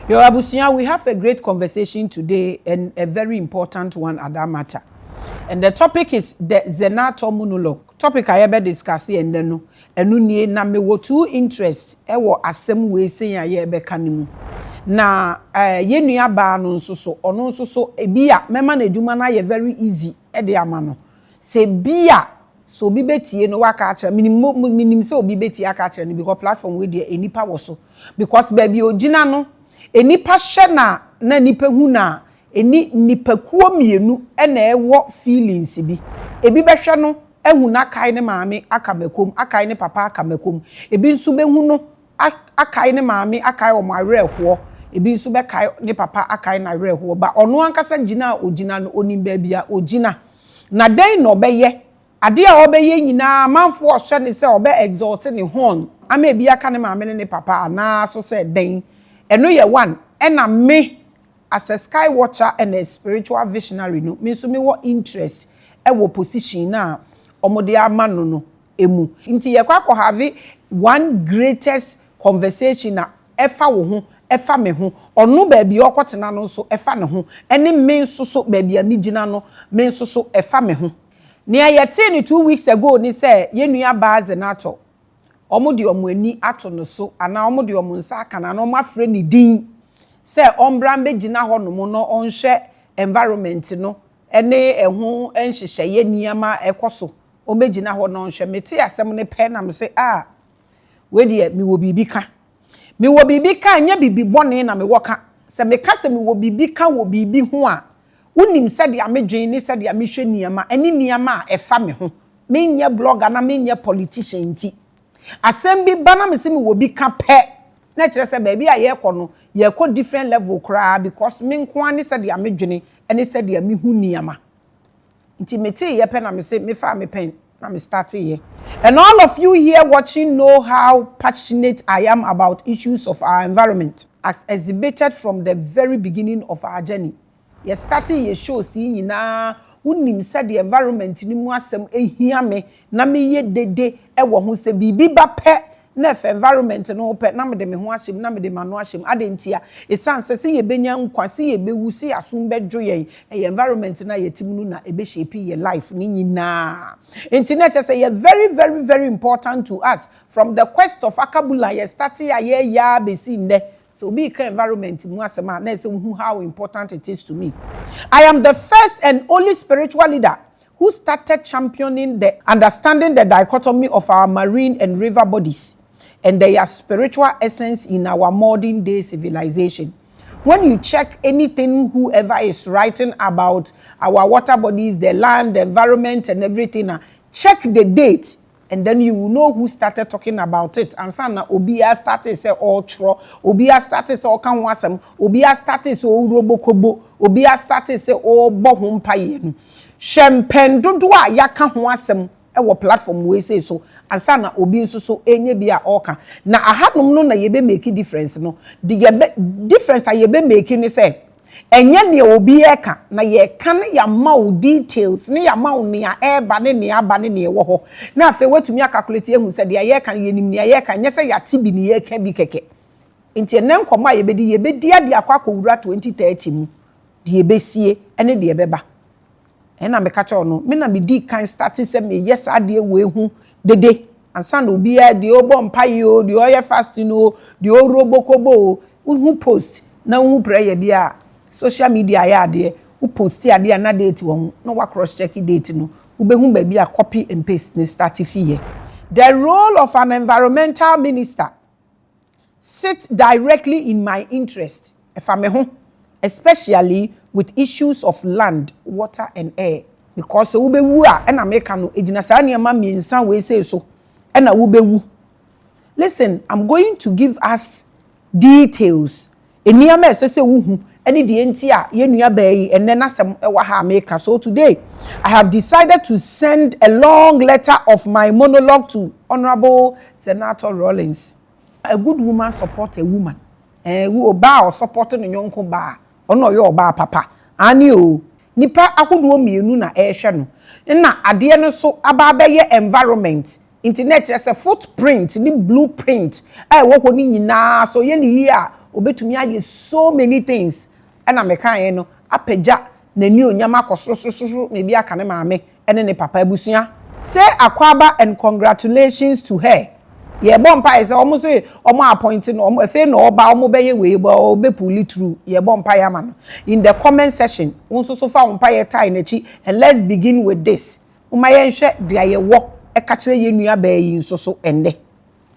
Your Abusia, we have a great conversation today and a very important one at that matter. And the topic is the Zenator monologue. Topic I ever discuss and then no na me wo two interest ewo asem we say aye be kanimu. Na ye nua ba no nso so ono nso so ebia mema na adwuma na ye very easy e de ama no. Se bia so obi betie no waka acha minim se obi betie aka acha no because platform we dey enipa wo so because baby ogina no enipa hye na nipa hu na eni nipakuo mienu na ewo feelings bi ebi behwe no ehu na kai ne maame akamakom akai ne papa akamakom ebi nso behu no akai ne maame akai o mawerehwo ebi nso be kai ne papa akai na werehwo ba ono ankasa gina ogina no onim ba bia ogina na den no obeye ade a obeye nyina manfo ohwe ne se obe exalt ne horn ama ebi aka ne maame ne papa na so se den eno ye one ena me as a sky watcher and a spiritual visionary no me so me wo interest e wo position na omode ama no emu nti ye kwa have one greatest conversation na efa wo ho efa me ho ono ba bia okotena no so efa ne ho ene me nso so ba bia me gina no me nso so efa me ho ne ayete ni 2 weeks ago ni say ye nua ba Zenator omode omani ato no so ana omode omunsa aka na no mafre ni din say ombrambe gina ho no mo no onhwe environment no ene eho enhyehyeye niama ekoso o megina ho no nhwe mete asem ne pe na me say we de mi wo bibika anya bibi bone na me woka se me ka se me wo bibika wo bibi ho a unim se de amedwen ni se de amehwe niama ene niama a efa me ho menye blogger na menye politician nti asem bi bana me se me wo bika pe na kire se ba bi a ye kɔ no ye kɔ different level kra because me nko ani se de amedwene ene se de amehu niama nti mete ye pe na me se me fa me pen na me start here. And all of you here watching know how passionate I am about issues of our environment as exhibited from the very beginning of our journey. Ye starting ye show see nyina unim said the environment ni mu asem ehia me na me ye dede e wo ho se bibi ba pe na f environment no pe na me de me ho ahyem na me de mano ahyem adentia esanse se ye benya nkwa se ye bewu se asom bedwo yen e environment na ye timnu na ebe shape ye life ni nyina internet say ye very important to us from the quest of akabula ye start ya be see nde so be ka environment mu asema na say how important it is to me. I am the first and only spiritual leader who started championing the understanding the dichotomy of our marine and river bodies and their spiritual essence in our modern day civilization. When you check anything whoever is writing about our water bodies, the land, the environment and everything, check the date and then you will know who started talking about it. And sana Obia started say all tro, Obia started say all kanwasem, Obia started say all robokobo, Obia started say all bohum payen. Champagne dodua yaka ho asem ewo platform we say so ansa na obi nso so enye bia oka na ahanom no na yebe make difference no the difference a yebe make ni say enye ne obi eka na ye kan ya ma details ne ya ma ne ya eba ne aba ne ewo ho na afa watumi calculate ehun say de ye kan ye nim ne ye kan nye say ya tibi ne ye ka bi keke nti ene nkoma yebe di ade akwa kowura 2030 mu de yebe sie ene de yebe ba ena me catch on no me na me di kan starting say me yes ade we hu dede ansa na obi a de obo mpaye o de oye fasting o de orobokobo hu post na hu prayer bia social media ya ade u post ade na date wo no wa cross check date no u be hu ba bia copy and paste ni start here. The role of an environmental minister sits directly in my interest if I'm especially with issues of land, water and air because ube wu a na meka no ejina sa niam miensa we say so na ube wu. Listen, I'm going to give us details eniam esese wu hu ene de enti a ye nua ba yi enne nasem ewa ha meka. So today I have decided to send a long letter of my monologue to Honorable Zenator Rawlings. A good woman support a woman. Wu oba or supporting nyonko ba ono yo oba papa ani o nipa ahodo mienu na ehwe no na ade no so aba be ye environment internet as a footprint ni blueprint wo ko ni nyina so ye ni yi a obetumi aye so many things ena mekan no apeja nani onyama akosososoro na bi aka ne maame ene ne papa abusua. Say Akwaba and congratulations to her. Ye bompa is almost say omo appointing omo efe no oba omo beye we ba obe pull through ye bompa ya man. In the comment section unso so fa ompa ye tie nachi and let's begin with this. Uma ye nhwe dia ye wo e ka kire ye nua ba yi nso so ende.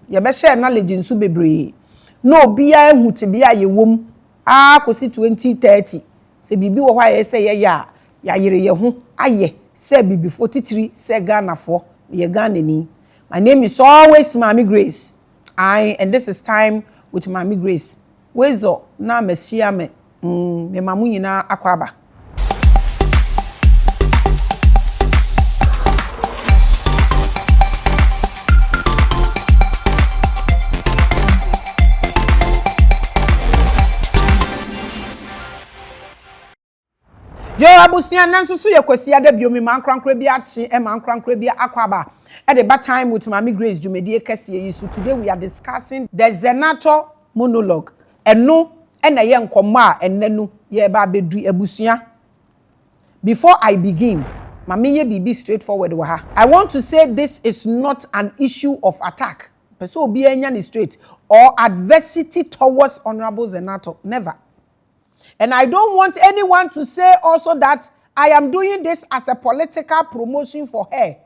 Ye be share knowledge nso bebre. No bia ehu te bia ye wom kosi 2030. Se bibi wo hwa ye se ye ya yere ye ho aye se bibi 43 se Ghana for ye Ghana ni. My name is always Maame Grace. And this is time with Maame Grace. Wezo na mesia me mamu nyina Akwaba. Yo abusia nanso so ye kwasi ada biomi mankrankra bi achi mankrankra bi Akwaba. At the bad time with Maame Grace Jumedie Kesi. So today we are discussing the Zenator monologue. And no, and a young koma and nenu ye ba bedri ebusia. Before I begin, Mami be straightforward with her. I want to say this is not an issue of attack. So be any straight or adversity towards Honorable Zenator. Never. And I don't want anyone to say also that I am doing this as a political promotion for her.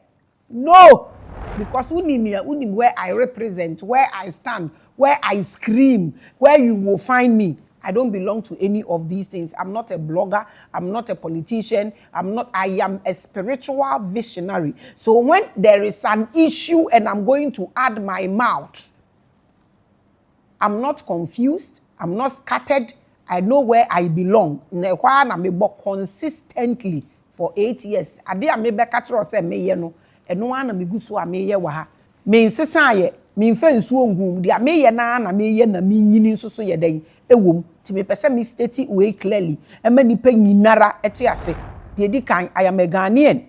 No, because unim where I represent, where I stand, where I scream, where you will find me. I don't belong to any of these things. I'm not a blogger. I'm not a politician. I am a spiritual visionary. So when there is an issue and I'm going to add my mouth, I'm not confused. I'm not scattered. I know where I belong. Consistently for 8 years. Ade a me beka kire say meye no, eno na me guso a meye wa ha. Me nsesa ye, me mfa nsuo ngum de a meye na meye na me nyini nsoso ye den ewom. Ti me pese me state way clearly. Ema nipa nyinara ete ase. De edi kan I am a Ghanaian.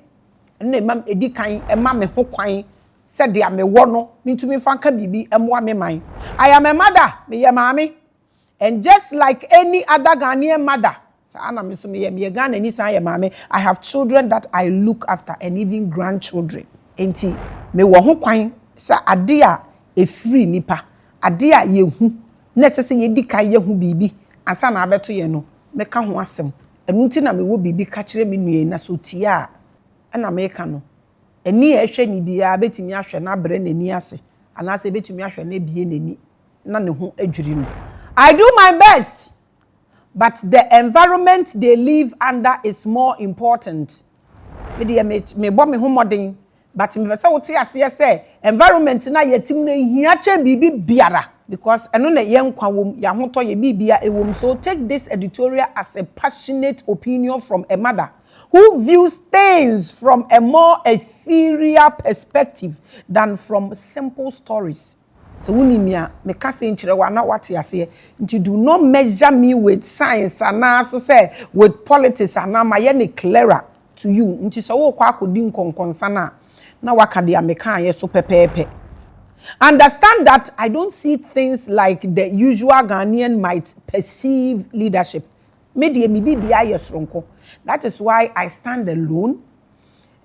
Na emam edi kan ema me ho kwan se de a me wo no, ntumi fa nka bibi emwa me man. I am a mother, me ye maame. And just like any other Ghanaian mother, I have children that I look after and even grandchildren. Enti me wo ho kwan sa ade a e free nipa, ade a ye hu, na sese ye di kan ye hu bibi, ansa na abeto ye no, me ka ho asem. Enu nti na me wo bibi ka kire me nue na so tia na me ka no. Eni e hwe ni bia betimi ahwe na bre na ni ase, ana se betimi ahwe na bie nani na ne ho adwiri no. I do my best, but the environment they live under is more important. Me bo me homodin, but me pese wote ase say environment na yetim na hia che bibi biara because eno na ye nkwa wom ya hoto ye bibia ewom. So take this editorial as a passionate opinion from a mother who views things from a more ethereal perspective than from simple stories. So unimia me kase nchire wa na wate ase nti do not measure me with science and so say with politics and ma ye ne clearer to you nti so wo kwa akodi nkonkonsa na waka de ameka ye so pepepe. Understand that I don't see things like the usual Ghanaian might perceive leadership. Me de me bibia ye sronko. That is why I stand alone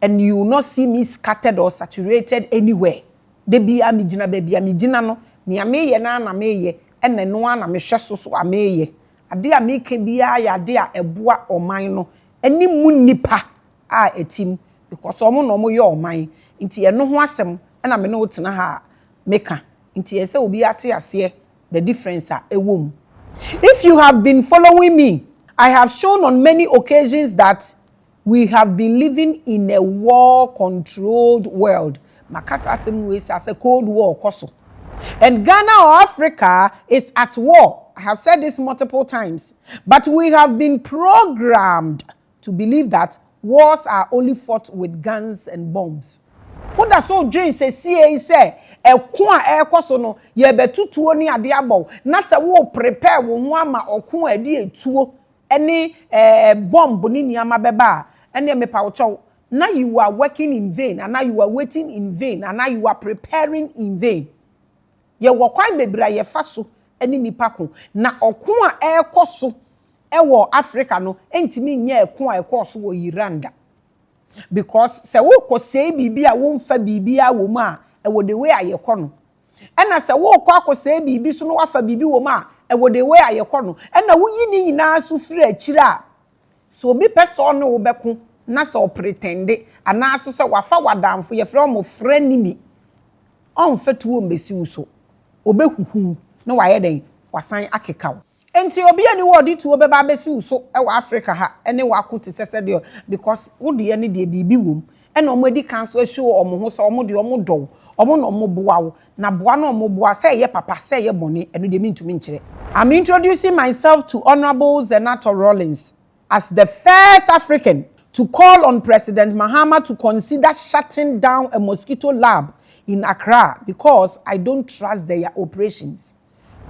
and you will not see me scattered or saturated anywhere. De bia mi gina bebia mi gina no ni ameye na meye ene no na me hwe so ameye ade a me ka bia ya ade a eboa oman no eni mu nipa a etim because omo no mo ye oman nti eno ho asem na me no wotena ha meka nti ese obi ate ase the difference a ewom. If you have been following me, I have shown on many occasions that we have been living in a war-controlled world. Makasa asem as a Cold War koso. And Ghana or Africa is at war. I have said this multiple times. But we have been programmed to believe that wars are only fought with guns and bombs. What does so Jane say say e kwa e koso no ye betutuo ni ade abo na se wo prepare wo ho ama okun ade etuo ene bomb ni niama beba ene mepa wo chow. Now you are working in vain, and now you are waiting in vain, and now you are preparing in vain. Ye wo kwan bebra ye faso ene nipa ko na oko a ekoso ewo Africa no entimi nya eko a ekoso wo Iranda because se wo ko sei bibia wo mfa bibia wo ma ewo the way ayekọ no ena se wo ko akosei bibi so no wafa bibi wo ma ewo the way ayekọ no ena wo yi ni nyina so firi akira so obi person no wo beko na se o pretende ana so se wafa wadamfo ye frɛ mo frenimi on fetuo mbesi uso obehuhu na waye den wasan akekaw enti obi ani wo di tuo beba besi uso e wa Africa ha ene wa kote sese de because wo de ne de bibi wom ena omo di kanso show omo ho so omo de omo dɔw omo no omo boa wo na boa no omo boa say ye papa say ye bone eno de mintumi nkyere. I'm introducing myself to Honorable Zenator Rawlings as the first African to call on President Mahama to consider shutting down a mosquito lab in Accra because I don't trust their operations.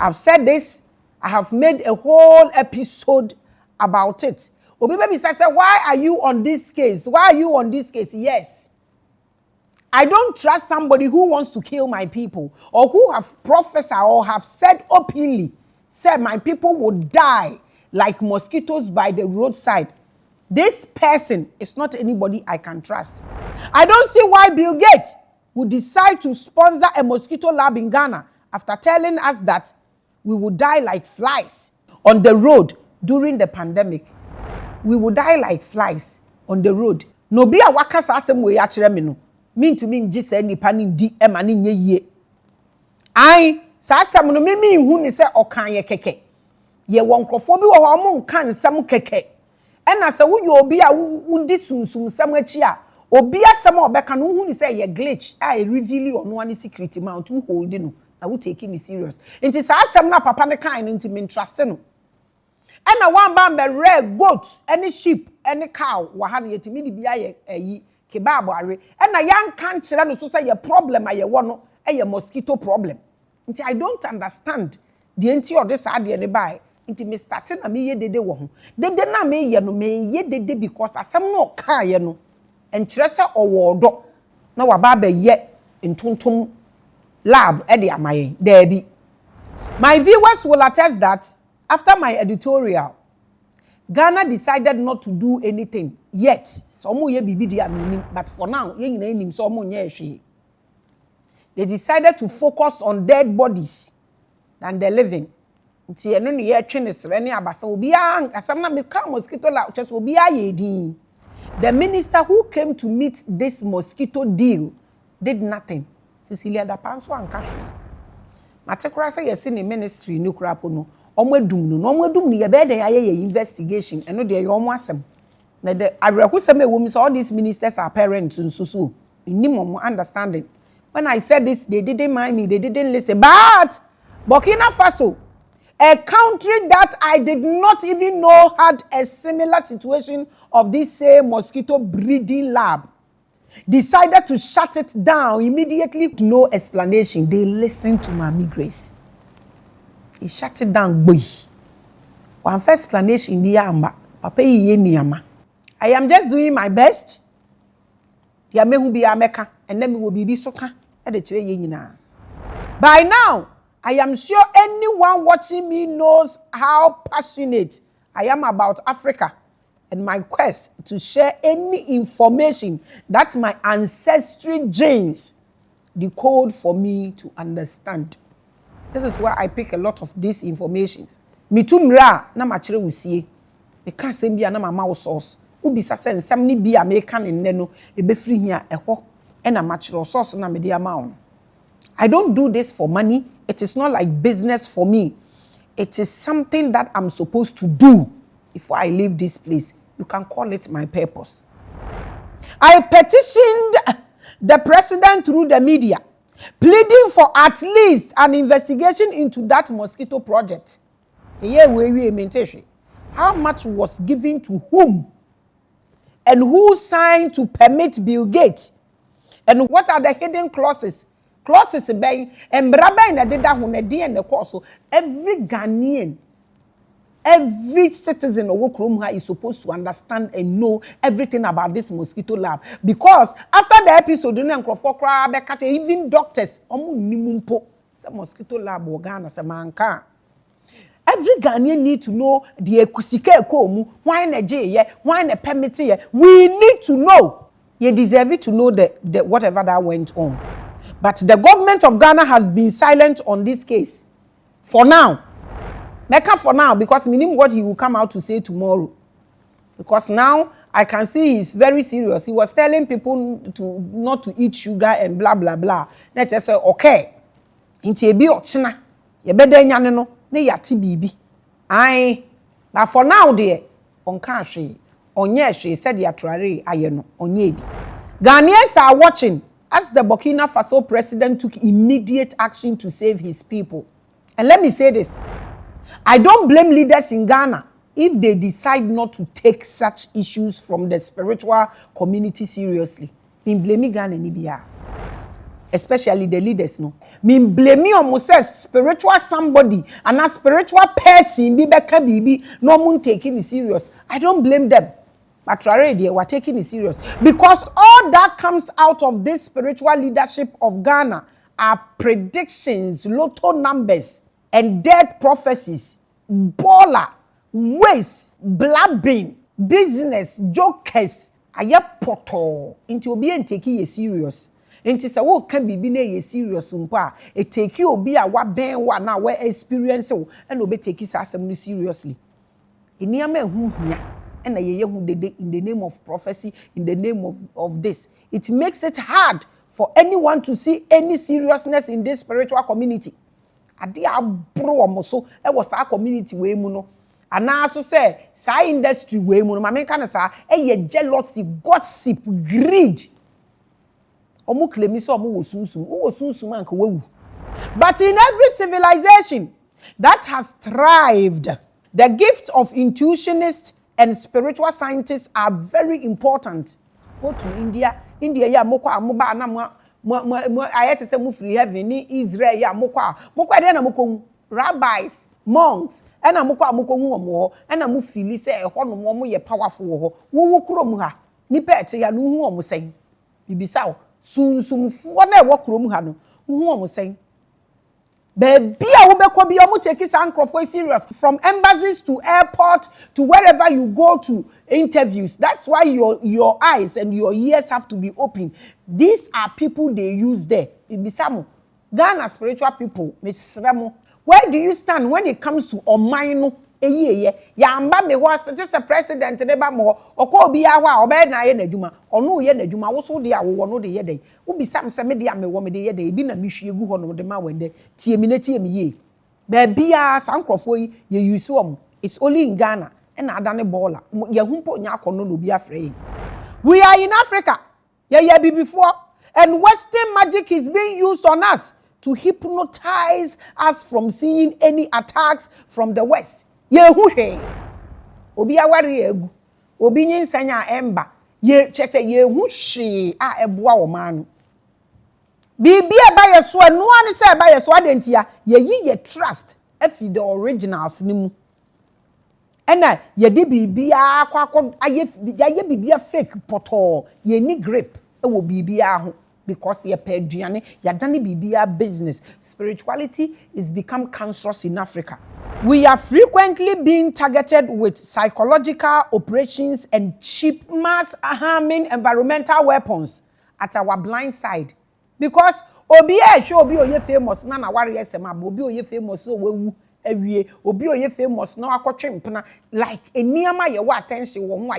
I've said this. I have made a whole episode about it. Obi baby said, why are you on this case? Why are you on this case? Yes. I don't trust somebody who wants to kill my people or who have prophesied or have said openly, said my people will die like mosquitoes by the roadside. This person is not anybody I can trust. I don't see why Bill Gates would decide to sponsor a mosquito lab in Ghana after telling us that we would die like flies on the road during the pandemic. We would die like flies on the road. No be a waka sa asem we akire me no. Mean to mean just any panin di e ma ne nye yie. Ai sa asem no me hu ni se okan ye keke. Ye won krofo bi wo ho mo nkan nsam keke. Ena se wo ye obi a wo di sunsum sam achi a obi asem obeka no hu ni se ye glitch a reveal ono ani secret mount who hold no. Na we take me serious. Inti sa asem na papa ne kan inti me trust no. And na one bam be rare goats, any sheep, any cow, wa ha na yetimi di bia ye ayi kebab are. And na yan kan kire no so say your problem aye wo no e mosquito problem. Inti I don't understand the enti of this ade ne bai. Inti me start na me ye dede wo ho. Dede na me ye no me ye dede because asem no ka ye no enkire se owo do na wa ba be ye ntontom lab e de amaye there be. My viewers will attest that after my editorial, Ghana decided not to do anything yet. So ye bibi dia meaning, but for now, ye nim so nye. They decided to focus on dead bodies than the living. Nti eno ne ye twe ne sere ne abasa obi an asam na me ka mosquito la chese obi aye din. The minister who came to meet this mosquito deal did nothing. Cecilia da Panso and Kashi. Matekura say yes in the ministry no krapo no. Omwedum no omwedum ni ye be dey aye investigation eno dey ye omo asem. Na the abrehusem e wo mi say all these ministers are parents nsusu. Inimo understanding. When I said this, they didn't mind me, they didn't listen. But Burkina Faso, a country that I did not even know had a similar situation of this same mosquito breeding lab, decided to shut it down immediately. No explanation. They listened to Maame Grace. He shut it down. Boy. One first explanation be amba. Papa ye niyama. I am just doing my best. The ame who be ameka and then we will be soka at the chire ye nyina. By now, I am sure anyone watching me knows how passionate I am about Africa and my quest to share any information that my ancestry genes decode for me to understand. This is why I pick a lot of these informations. Me too mra na machire wusie. Me ka sem bia na mama wo source. Ubi sa se nsem ni bia me ka ne nne no e be free hia ehọ e na machire source na me dia ma on. I don't do this for money. It is not like business for me. It is something that I'm supposed to do before I leave this place. You can call it my purpose. I petitioned the president through the media, pleading for at least an investigation into that mosquito project. How much was given to whom? And who signed to permit Bill Gates? And what are the hidden clauses? Clauses by embraba in the data and the course. So every Ghanaian, every citizen of Wokromha is supposed to understand and know everything about this mosquito lab. Because after the episode, even doctors, some mosquito lab Ghana, some manka. Every Ghanaian need to know the ekusike ekomu, why na ye, why na permit ye. We need to know. You deserve it to know the whatever that went on. But the government of Ghana has been silent on this case. For now. Mecca for now, because meaning what he will come out to say tomorrow. Because now I can see he's very serious. He was telling people to not to eat sugar and blah blah blah. Let's just say okay. Inti ebi ochina. Ye bede nyane no ne yati bibi. Aye. But for now there, onka hwe. Onye hwe said ya trare aye no. Onye bi. Ghanaians are watching as the Burkina Faso president took immediate action to save his people. And let me say this. I don't blame leaders in Ghana if they decide not to take such issues from the spiritual community seriously. Me blame Ghana ni biya. Especially the leaders no. Me blame almost says spiritual somebody and a spiritual person be beka bibi no mun taking it serious. I don't blame them. But already we're taking it serious because all that comes out of this spiritual leadership of Ghana are predictions, lotto numbers, and dead prophecies, baller, waste, blabbing, business, jokers, aye poto. Into obi and take ye serious. Into say wo can be ye serious umpa. It take you obi a wa ben wa na we experience and obi take it asem seriously. Iniame hu hia. And in the name of prophecy, in the name of this. It makes it hard for anyone to see any seriousness in this spiritual community. Adia bro omoso e was our community we mu no. And now so say sa industry we mu no ma menka na sa e jealousy, gossip, greed. Omo claim so omo wo sunsum anka wewu. But in every civilization that has thrived, the gift of intuitionists and spiritual scientists are very important. Go to India ya moko amoba na mo ayete se mu free heaven ni Israel ya moko de na moko rabbis, monks na moko hu omo na mu feel say ehọ no mo ye powerful ho wo kurom ha nipa ete ya no hu omo sen bibisa o sunsumfo na ewo kurom ha no hu omo sen. Baby, I will be take it serious from embassies to airport to wherever you go to interviews. That's why your eyes and your ears have to be open. These are people they use there. Ibisamu, Ghana spiritual people, Miss Ramo. Where do you stand when it comes to Omaino? Yamba me was just a president neba mo oko bi awa obe na ye nadwuma ono ye nadwuma wo so de awo no de ye dey wo bi sam se me de am wo me de ye dey bi na me hwie gu ho no de ma wende tie mi na tie mi ye ba bia sankrofo yi ye use om. It's only in Ghana and adane baller ye humpo nya akono no bi afre. We are in Africa ye be before, and Western magic is being used on us to hypnotize us from seeing any attacks from the West. Ye huhe obi awari egu obi nyinsanya emba ye chese ye hushi a eboa wo manu bibi e ba ye so anu ani se e ba ye so adentia ye ye trust afi the originals ni mu ena ye de bibi akwa aye bibi fake poto ye ni grip e wo bibi ho because ye pay aduane ya dane bibi business. Spirituality is become cancerous in Africa. We are frequently being targeted with psychological operations and cheap mass harming environmental weapons at our blind side. Because obi oye famous na warrior sema obi oye famous so wewu ewie obi oye famous na akotwempena like eniama ye wa attention wo ho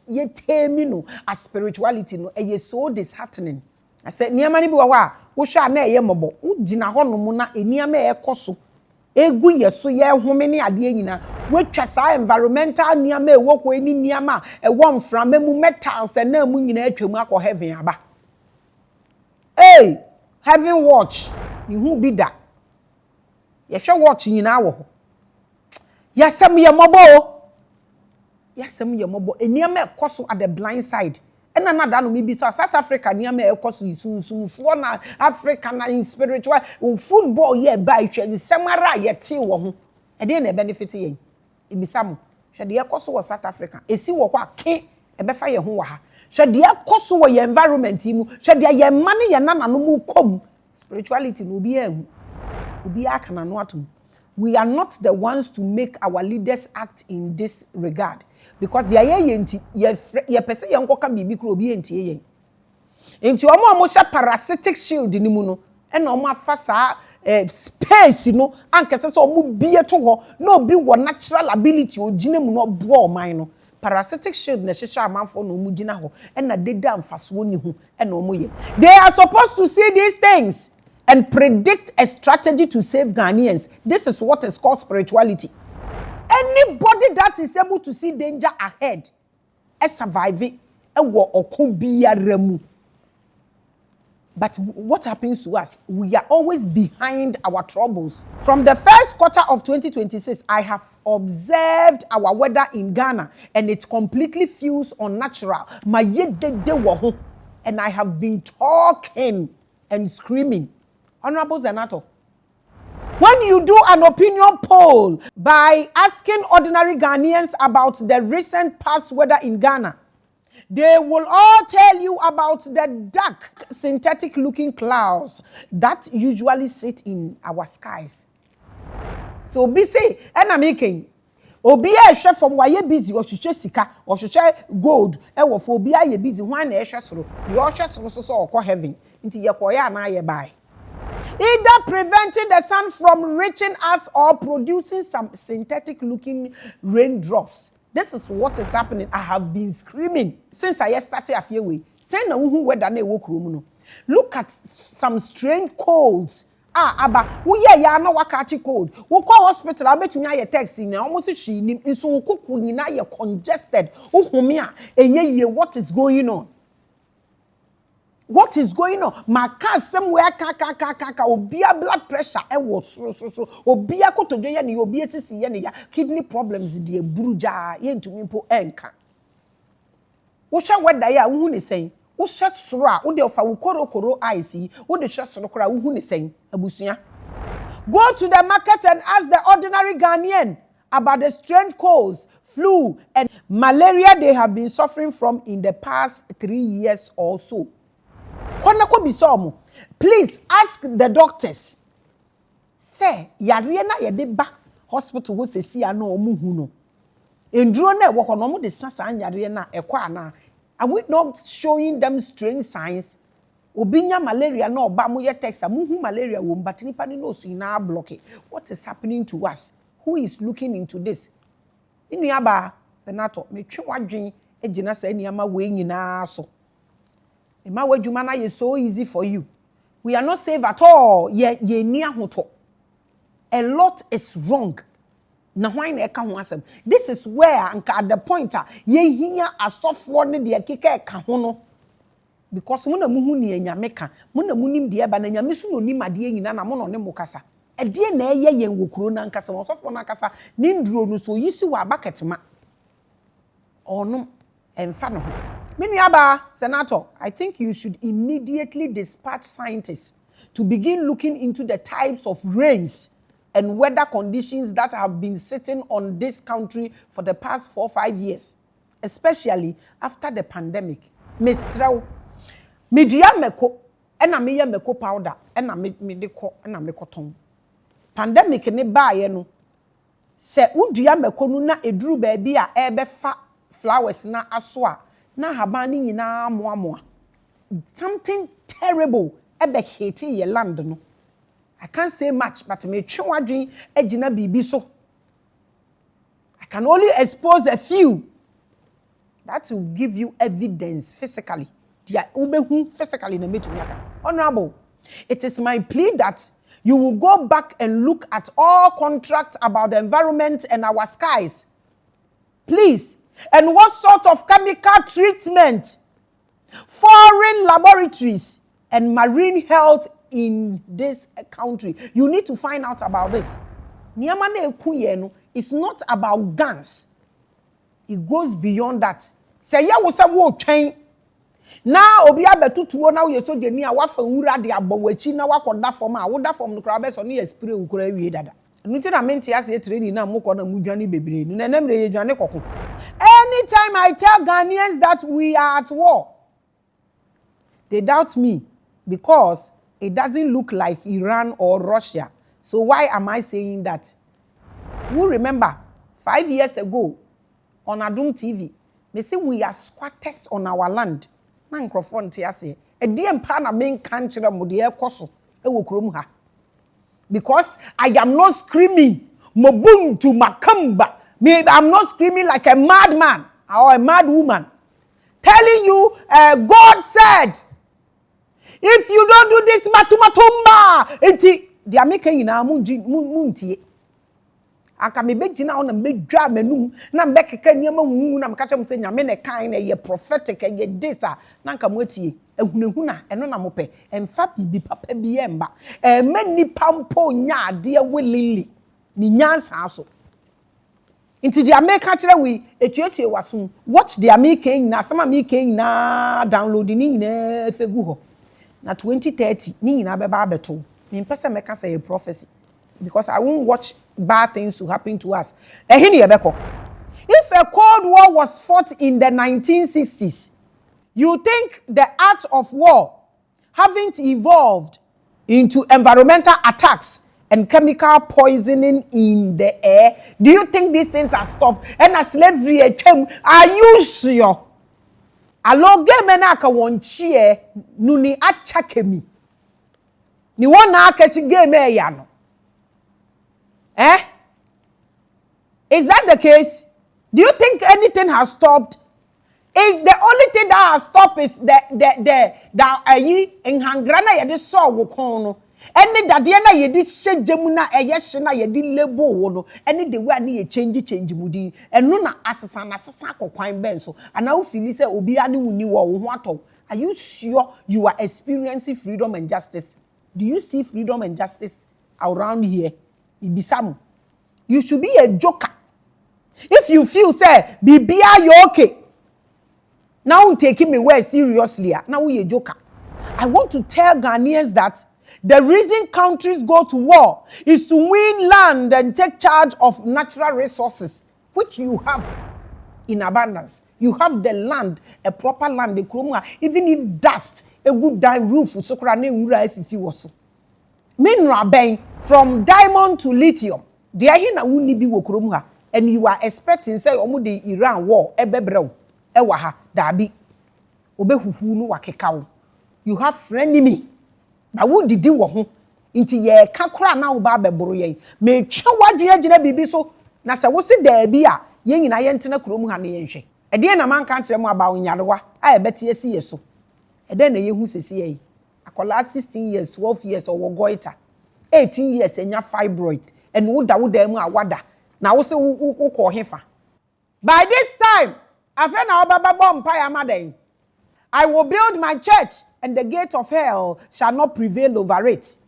ye temi no as spirituality no e so disheartening. I said eniama ni bi wo wo hwa na eye mobo wo gina ho no mu na eniama e koso egu yeso ye home ne ade nyina wetwa sa environmental niama ewo ko eni niama ewo mframa mu metals na mu nyina atwam akọ heaven aba. Hey, heaven watch ihu bi da ye hwe watch nyina wo ho yasem ye mobo eniama ekoso at the blind side. Ena na da no mi bi so South Africa niama ekoso isunsunfo na Africa na in spiritual football ye ba itwa semara ye te wo ho e dey na benefit yen ibisam hwe de ekoso wo South Africa esi wo kwa ke e be fa ye ho wa ha hwe de ekoso wo ye environment mu hwe de ye mane ye nana no mu kom spirituality no obi aka na no atom we are not the ones to make our leaders act in this regard. Because the ayenti ye pese yanko ka bibi kro obi enti yen. Enti omo sha parasitic shield ni mu no e na omo afa saa space no ankese so omo bie to ho na obi wo natural ability ogina mu no bo oman no parasitic shield na hwehwe amanfo no omo gina ho e na deda amfaso ni hu e na omo ye. They are supposed to see these things and predict a strategy to save Ghanaians. This is what is called spirituality. Anybody that is able to see danger ahead, survive it, but what happens to us? We are always behind our troubles. From the first quarter of 2026, I have observed our weather in Ghana, and it completely feels unnatural. And I have been talking and screaming. Honorable Zenator, when you do an opinion poll by asking ordinary Ghanaians about the recent past weather in Ghana, they will all tell you about the dark, synthetic-looking clouds that usually sit in our skies. So, be say, and I'm making. Obi a chef from why busy or share sika or share gold. For obi a busy one a share through. Your share so or heaven into your koya na ye buy. Either preventing the sun from reaching us or producing some synthetic-looking raindrops. This is what is happening. I have been screaming since I started a few weeks. Say na who weather na work room. Look at some strange colds. Aba, we ya na wakachi cold. We call hospital. I bet you na ye text in. Almost she ni so kuku ni na ye congested. Uhumia ye what is going on? What is going on? Maka somewhere kaka obia blood pressure e wo so obia kotojo ye ne obia sisi ye ne ya kidney problems de buruja ye ntumi mpo enka wo hwe weda ya wo hu ne sen wo hwe soro a wo de ofa wo korokoro eyes wo de hwe soro kora wo hu ne sen abusua. Go to the market and ask the ordinary Ghanaian about the strange colds, flu and malaria they have been suffering from in the past 3 years or so. Please ask the doctors. Say, yare na ye de ba hospital wo sesi ana omu hu no. Enduro na wo kono mo de sasa yare na ekwa na. Are we not showing them strange signs? Obinya malaria na oba mo ye text mo hu malaria wo mbati nipa ni no so na block. What is happening to us? Who is looking into this? Inu aba Zenator me twe wadwen egina sa niama we nyina so. Imawejumana is so easy for you. We are not safe at all. Ye near hoto. A lot is wrong. Na why na eka ho asem. This is where at the point ye hia asofo ne de keke ka ho no. Because mo na muhu ne anyame ka. Mo na munim de ba na anyame so no nim ade nyina na mo no ne mo kasa. E de na eye yen wokuro na nkasa mo sofo na kasa ni nduro no so yisi wa baketema. Ono emfa no ho. Miniaba, Senator, I think you should immediately dispatch scientists to begin looking into the types of rains and weather conditions that have been sitting on this country for the past 4 or 5 years, especially after the pandemic. Miss Rao, media meko, ena meye meko powder, ena me deko, ena meko ton. Pandemic ne ba ye no, se udua meko no na eduru baabi a ebe fa flowers na aso na habani nyina moamoa. Something terrible ebe hate ye land no. I can't say much, but me twe wadwen agina bibi so. I can only expose a few that will give you evidence physically. Dia ubehu physically na metumi aka. Honorable, it is my plea that you will go back and look at all contracts about the environment and our skies. Please. And what sort of chemical treatment, foreign laboratories, and marine health in this country. You need to find out about this. Niamane ekuyeno is not about guns. It goes beyond that. Say ya wo se wo twen. Na obi abetutuo na wo yeso jeni a wafa nwura de abowachi na wakoda fom a woda fom no kra be so no spray ukura wie dada. Nuti na menti ase training na moko na mudwane bebre nu na namre ye dwane kokko. Anytime I tell Ghanaians that we are at war, they doubt me because it doesn't look like Iran or Russia. So why am I saying that? Who remember 5 years ago on Adum TV, me say we are squatters on our land. Na nkrofo nte ase. E die mpa na men kan kire mo de ekoso e wo krom ha. Because I am not screaming Mobuntu Makamba. I'm not screaming like a madman or a mad woman. Telling you, God said, if you don't do this, matumatumba, enti they are making ina munti. Aka me begina on me dwa menum na mbekeka niam hu na mkacha mse nyame ne kan na ye prophetic ye disa na nka mwatie ehunehu na eno na mope emfa bibi papa bi emba mani pampo nya ade willingly ni nyansa aso nti dia make kire we etuetue waso watch dia make na sama make na download ni nyina fegu ho na 2030 ni nyina beba abeto me pese meka say prophecy because I won't watch bad things to happen to us. If a Cold War was fought in the 1960s, you think the art of war haven't evolved into environmental attacks and chemical poisoning in the air? Do you think these things are stopped? And a slavery, are you sure? Aloge menaka wonchie nuni achakemi. Ni wana akeshi game yano. Is that the case? Do you think anything has stopped? Is the only thing that has stopped is the in hangrana yedi saw wokono. Any dadie na yedi shejemu na eyehye na yedi lebo wo no. Any the way na ye change mudi. Eno na asesa akokwan ben so. Ana wo feel say obi ani wuni wo ho ato. Are you sure you are experiencing freedom and justice? Do you see freedom and justice around here? Ibisamu. You should be a joker. If you feel say bibia you okay. Now taking me well seriously. Now you a joker. I want to tell Ghanaians that the reason countries go to war is to win land and take charge of natural resources, which you have in abundance. You have the land, a proper land, the kroma, even if dust, a good dime roof, mineral from diamond to lithium. They are here na wuni bi wo krom ha, and you are expecting say omo the Iran war ebebrew ewa ha dabi obehuhu no wakeka. You have frenemy ba wo didi wo ho nti ye ka kora na wo ba beboro ye me twa wadwe agina bibi so na se wo se daabi a ye nyina ye ntena krom ha na ye nhwe e de na man ka kire mu aba onyarewa a ebeti esi ye so e de na ye hu sesi ye akola 16 years 12 years or goiter 18 years enya fibroid and woda mu awada na wo se wo ko hefa. By this time afa na obaba bom pa ya maden, I will build my church and the gate of hell shall not prevail over it.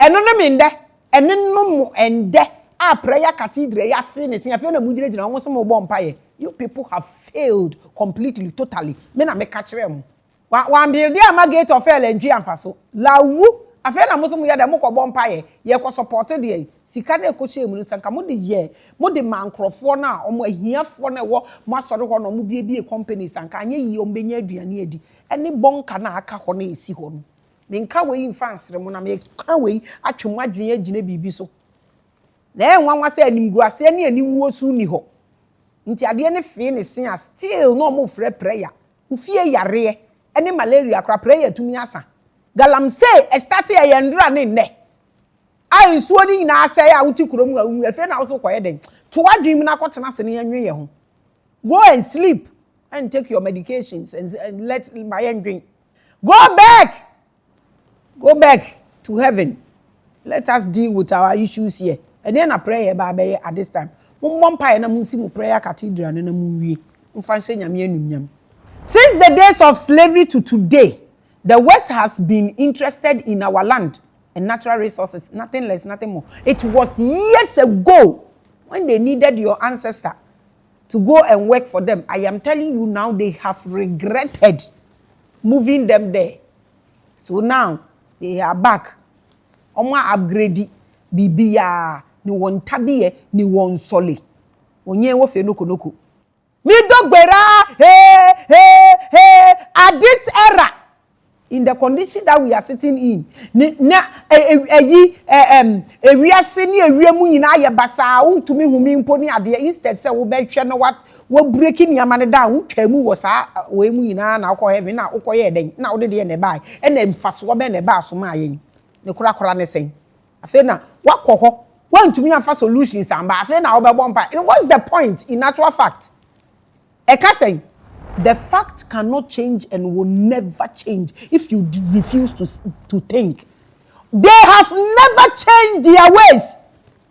Eno no minde eno mu ende a prayer cathedral ya finish ya fe na mu gina wo se mo bom pa ye. You people have failed completely totally. Me na me ka kire mu wa build am gate of hell and amfa so lawu afa na mo so mu ya de mo ko bom pa ye ko support de sika na ekoshe mu nsanka mo de ye mo de mankrofo na omo ahiafo na wo mo asore ho no mo bie company sanka anye yi ombenya aduane adi ene bonka na aka ho na esi ho no me nka we infansre mo na me ka we atwemu adwene agina bibi so na enwanwa se animguase ne aniwuo su ni ho nti ade ne fe ne sen a still no mo frɛ prayer ufie yare ene malaria kra prayer tumi asa galamse estati ye ndura ne nne ai nsuo ni na asɛ ya wuti kurom awu efe na wo so koye den to wadwim na kotena se ne yanwe ye ho. Go and sleep and take your medications and let my end drink. Go back to heaven. Let us deal with our issues here. And then I pray about at this time. Prayer cathedral. Since the days of slavery to today, the West has been interested in our land and natural resources, nothing less, nothing more. It was years ago when they needed your ancestor to go and work for them. I am telling you now, they have regretted moving them there. So now they are back. Oma upgrade bibiya ni won tabiye ni won sole. Onye wo fe noko. Mi dogbera at this era in the condition that we are sitting in. Na ewiase ni ewiemu nyina ye basa untumi humi mpo ni ade instead say wo betwe no what breaking yamane down utwamu wo sa we mu nyina na akọ heaven na ukoye den na wo de ne bai e na mfaso be ne ba so ma yen ne kura ne sen afi na wakọ ho wantumi amfa solutions amba afi na wo be bompa. What's the point in actual fact? Eka the fact cannot change and will never change if you refuse to think. They have never changed their ways.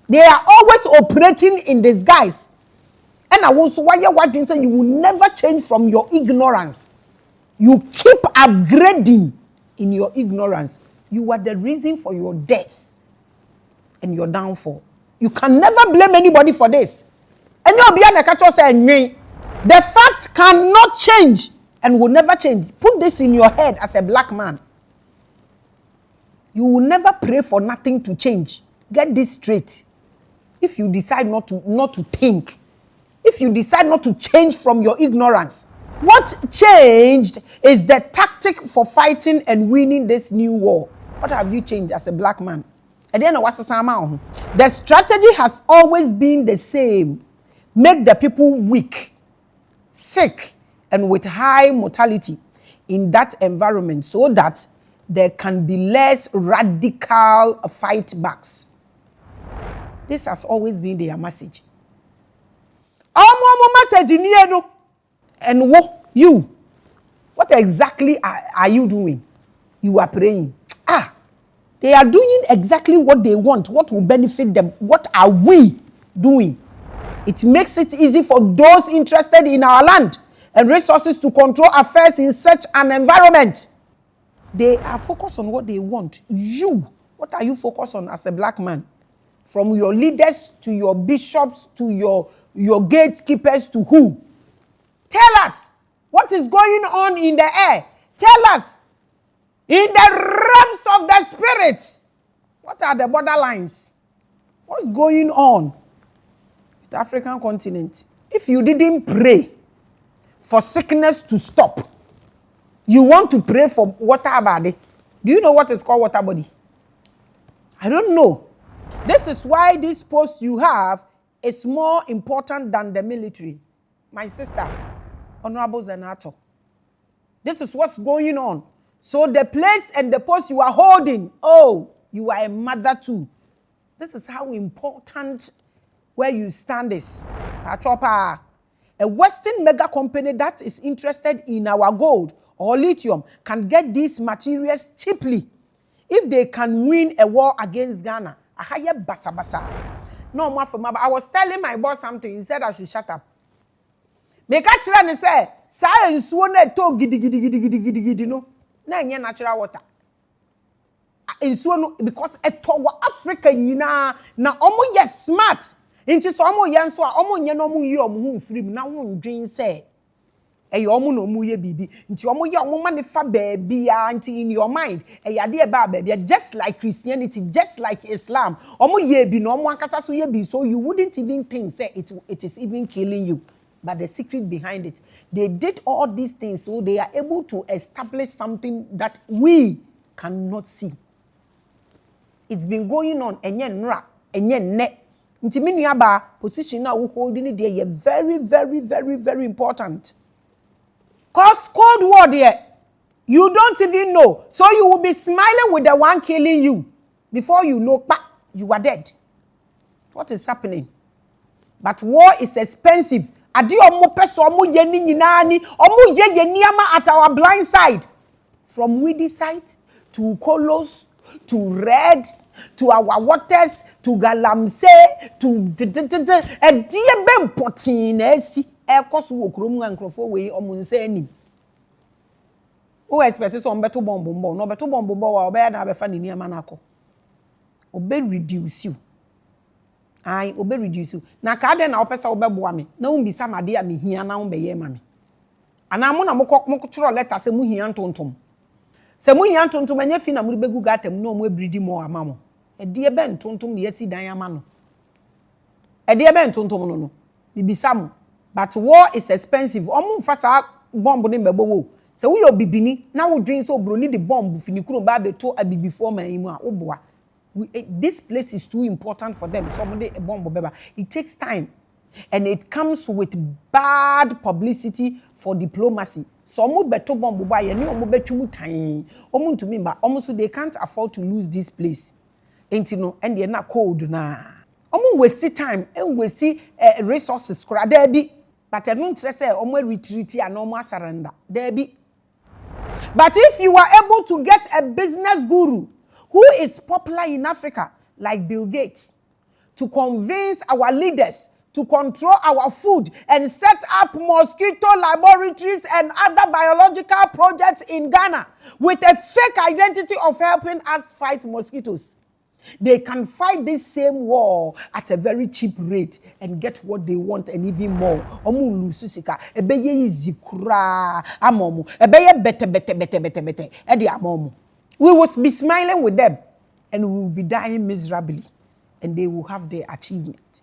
They are always operating in disguise. And I want to why you say you will never change from your ignorance. You keep upgrading in your ignorance. You are the reason for your death and your downfall. You can never blame anybody for this. And you'll be an catcher saying, the fact cannot change and will never change. Put this in your head as a black man. You will never pray for nothing to change. Get this straight. If you decide not to think, if you decide not to change from your ignorance, what changed is the tactic for fighting and winning this new war. What have you changed as a black man? The strategy has always been the same. Make the people weak, sick, and with high mortality in that environment so that there can be less radical fight backs. This has always been their message. Message and what exactly are you doing? You are praying. They are doing exactly what they want, what will benefit them. What are we doing? It makes it easy for those interested in our land and resources to control affairs in such an environment. They are focused on what they want. You, what are you focused on as a black man? From your leaders to your bishops to your gatekeepers to who? Tell us what is going on in the air. Tell us in the realms of the spirit. What are the borderlines? What's going on? The African continent. If you didn't pray for sickness to stop, you want to pray for water body. Do you know what is called water body? I don't know. This is why this post you have is more important than the military. My sister, Honorable Zenator. This is what's going on. So the place and the post you are holding, you are a mother too. This is how important where you stand is. A Western mega company that is interested in our gold or lithium can get these materials cheaply if they can win a war against Ghana. No more from I was telling my boss something. He said I should shut up. Make a try and say, science won't talk giddy no. Na natural water. Because Africa na omo yes smart. Inti so omo yan so omo nye no omo yi omo hu mfiri na hu ndwen se e omo no omo ye bibi nti omo ye omo ma ne fa baabi ya nti in your mind e yade e ba baabi just like Christianity, just like Islam omo ye bi no omo ankasa so ye bi, so you wouldn't even think say it is even killing you. But the secret behind it, they did all these things so they are able to establish something that we cannot see. It's been going on enye nra enye ne. Intimini aba position now holding it there very, very, very, very important. Cause Cold War there, you don't even know. So you will be smiling with the one killing you. Before you know, you are dead. What is happening? But war is expensive. Adi omo peso omo yeni nyinani, omo ye yeniama at our blind side. From weedy side to Kolos to Red, to our waters, to Galamse, to a dear ben potinesi, a cost wokrum and crofo way or munseni. Who expected some better bomb, no better bomb, or bad have a funny near Manako. Obey reduce you. I obey reduce you. Na kada na opesa obeboame. Na umbisa madia mi hia na umbeye mami. Ana mo na mokotro letter se mu hia ntontom. Se mu hia ntontom enye fi na mu begu gatem no mo ebridi mo amamo. E de be ntontom ne yasi dan ama no. E de be ntontom no no. Bibisa mo. But war is expensive. Omo mfa sa bomb ne mbebo wo. So we your bibini now we drink so broni the bomb finikuro ba beto abibi form imu a oboa. This place is too important for them. Somebody a bomb beba. It takes time, and it comes with bad publicity for diplomacy. So omo beto bomb boba ye ni omo betumu tan. Omo to me ba omo so they can't afford to lose this place. Enti no and they na cold na. Omo waste time and waste resources kura there be. But I don't say omo retreat and omo surrender. There be. But if you are able to get a business guru who is popular in Africa, like Bill Gates, to convince our leaders to control our food and set up mosquito laboratories and other biological projects in Ghana with a fake identity of helping us fight mosquitoes, they can fight this same war at a very cheap rate and get what they want and even more. Omu lususika ebeye easy kura amomu ebeye bete edi amomu. We will be smiling with them and we will be dying miserably, and they will have their achievement.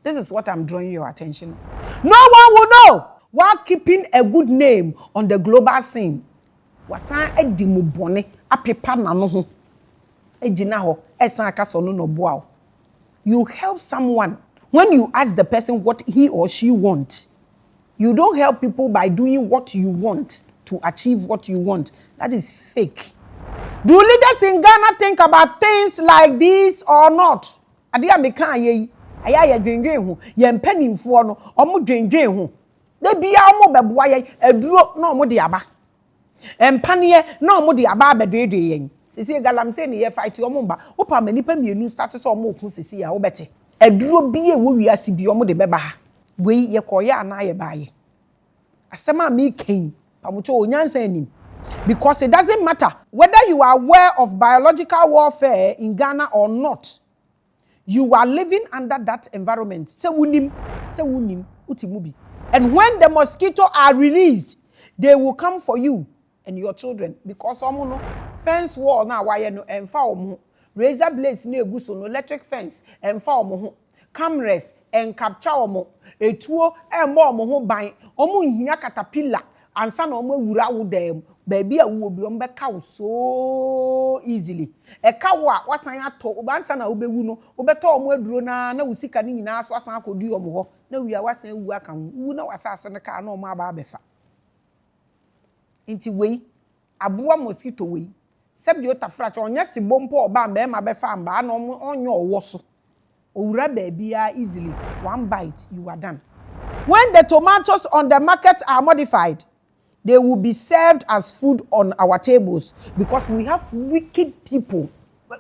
This is what I'm drawing your attention on. No one will know while keeping a good name on the global scene. Wasan edi mubone apepa nano ho. Ejina ho esan akaso no boa. You help someone when you ask the person what he or she wants. You don't help people by doing what you want to achieve what you want. That is fake. Do leaders in Ghana think about things like this or not? Adia meka ye aya dwendwen ho ye mpanimfo no omo dwendwen ho de bia omo beboa ye aduro na omo de aba empane na omo de aba abedwedwe yen sisi galamse ne ye fight omo ba opa manipa mienu start so omo okun sisi ya obete aduro bia wo wiase bi omo de beba ha we ye koya na ye baaye asema me ken pamucho onyansa anim. Because it doesn't matter whether you are aware of biological warfare in Ghana or not. You are living under that environment. Se wunim, utimubi. And when the mosquitoes are released, they will come for you and your children. Because no fence wall na wire no emfa omo. Razor blades ne eguso no electric fence emfa omo. Cameras and capture omo. Etuo embo omo ho ban. Omo nhia caterpillar ansa na omo wura wo dem. Baby a wo bi ombeka so easily. E ka wo a wasan ato obansa na obewu no obeto omo aduro na usika ni nyina so asan akodi omo ho na wi a wasan wu aka wu na wasase ne ka na omo aba abefa. Inti wei aboa mosquito wei sebi o tafra cha onya sibompo oba ma befa amba na onyo owo so owura baby a easily one bite you are done. When the tomatoes on the market are modified, they will be served as food on our tables because we have wicked people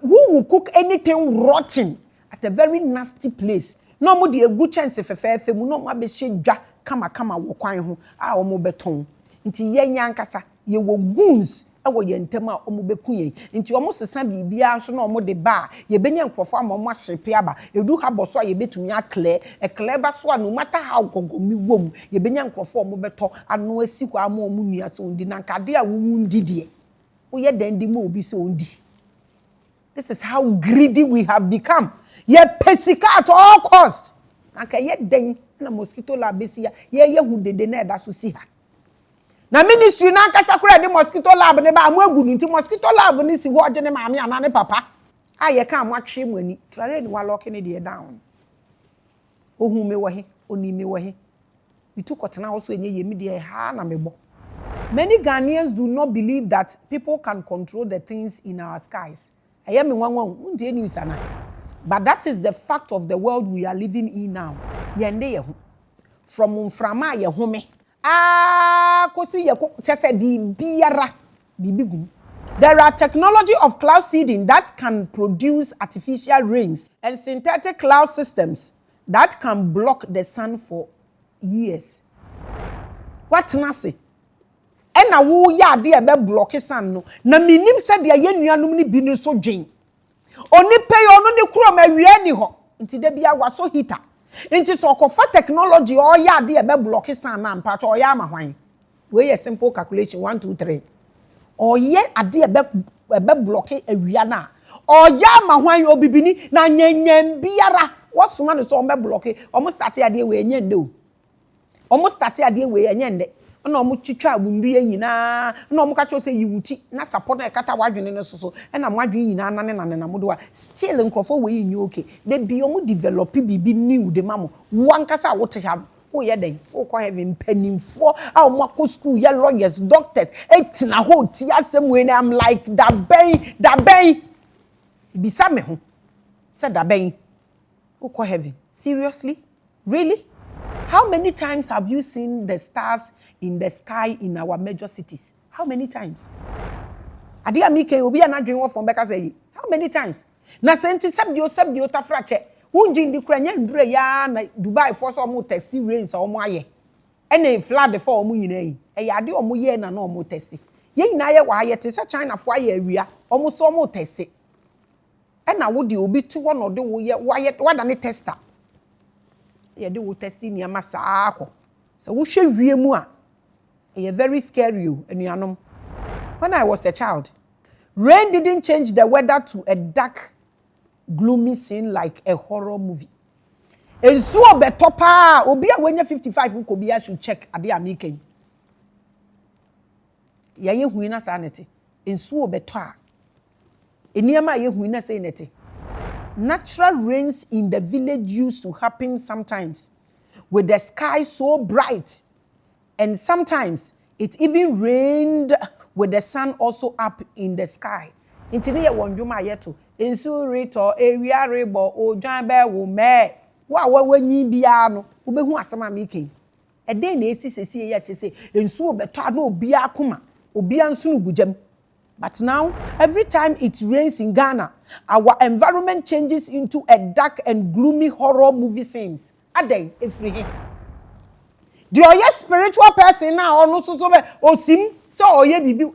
who will cook anything rotten at a very nasty place. No mo de egu chance fefefe mu no mo abehye dwa kama wo kwan ho a omo beton. Nti ye nyankasa ye wo goons ewo ye ntem a omo beku ye. Nti omo sesa bibia so na omo de ba ye benya nkrofo ama omo ahyepe aba. Edu ha boso a ye betumi akle e kle ba so no matter how gogomi wom ye benya nkrofo omo beto ano asiko ama omo nua so ndi na nkade a wo ndi die. Wo ye dan di mo obi so ndi. This is how greedy we have become. Ye pesika at all cost. Anka ye den na mosquito lab besia ye hu dede na eda so si ha. Na ministry na nkasa kura de mosquito lab ne ba amu nti mosquito lab ni si ho oje ne maame ana ne papa. A ye ka amwatwe mu ani. Trare ni wa lock ne de down. Ohu me wo he, oni me wo he. Bitu kotena wo so enye ye me de ha na mebo. Many Ghanaians do not believe that people can control the things in our skies. Aye me wanwan unde news ana. But that is the fact of the world we are living in now. Yende ye ho. From mframa ye home. Kosi ye ko chese bibiara bibigum. There are technology of cloud seeding that can produce artificial rains and synthetic cloud systems that can block the sun for years. What nasi? Ena wo ya de be block sun no. Na minim se de ye nuanum ni bi ni so dwen. Oni pay ono ni kuro ma wie ni ho. Nti de bia waso heater. Nti so okofa technology o ya de be block sun na mpa to o ya ma hwan. We a simple calculation 1 2 3. O ye ade be block awia na. O ya ma hwan obibini na nyanyam biara. Wosoma no so o be block. O mo start ade we nyende o. O mo start ade we nyende. na omo twitwa wundue nyina na omo ka cho say yiwuti na support na kata wadwene no so na mwadwene nyina na modo a still nkrofo we yin okay they be omo develop bibi new de mamo wankasa wote ha wo ye den wo ko heaven penimfo a omo akọ school ye lawyers doctors etina ho ti asem we I'm like da ben bisa me ho say da ben wo ko heaven seriously really. How many times have you seen the stars in the sky in our major cities? How many times? Adia mike obi anadwen wo from beka say how many times? Na senti sabio ta frache. Wunji ndi kura nya ndure ya na Dubai for so mo testi rains o mo aye. Ene flood for o mo nyina yi. E ya de o mo ye na o mo testi. Ye nyina ye wa aye te se China fo aye awia. O mo so mo testi. E na wo de obi tu wo no de wo ye wa da ne tester. Ye de wo testi ni ama saako. So wo hwe wiemu a e very scary o anuanom. When I was a child, rain didn't change the weather to a dark, gloomy scene like a horror movie. Ensuo beto pa obi a wenya 55 uko bia should check ade ameken. Ya ye huina sa neti. Ensuo beto a eniama ye huina say neti. Natural rains in the village used to happen sometimes with the sky so bright, and sometimes it even rained with the sun also up in the sky. Intini ye wonjuma yeto ensu rito ewia rebo ojan be wo me wa wanyi bia no ubehu asema meken e den na esi sesi ye te se ensu obeto na obi akoma obi ansunu gujam. But now, every time it rains in Ghana, our environment changes into a dark and gloomy horror movie scenes. Adey, efrihi. The oye spiritual person now, no so be osim, so oye bibi.